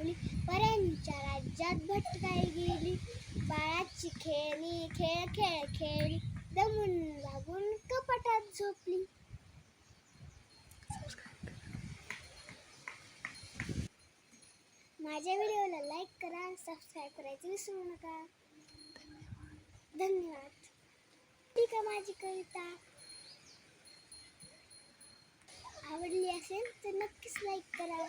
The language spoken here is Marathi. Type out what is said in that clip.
पावली, पऱ्यांच्या राज्यात भटकाई गेली. बाळाची खेळणी खेळ खेळ खेळली, दमून लागून कपाटात झोपली. माझ्या व्हिडिओला लाईक करा, सबस्क्राईब करायचं विसरू नका. धन्यवाद. ठीक आहे, माझी कविता आवडली असेल तर नक्कीच लाईक करा.